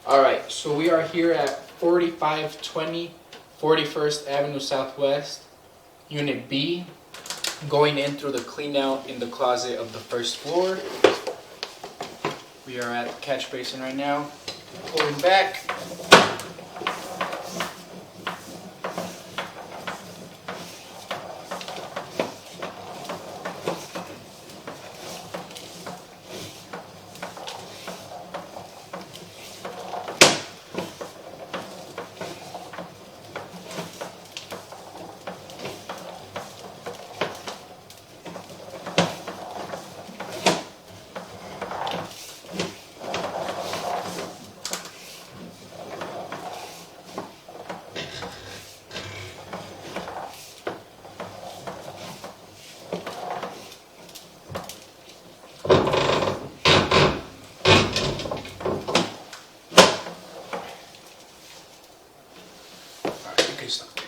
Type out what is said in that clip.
Alright, so we are here at 4520 41st Avenue Southwest, Unit B, going in through the clean out in the closet of the first floor. We are at the catch basin right now, pulling back. Okay, stop.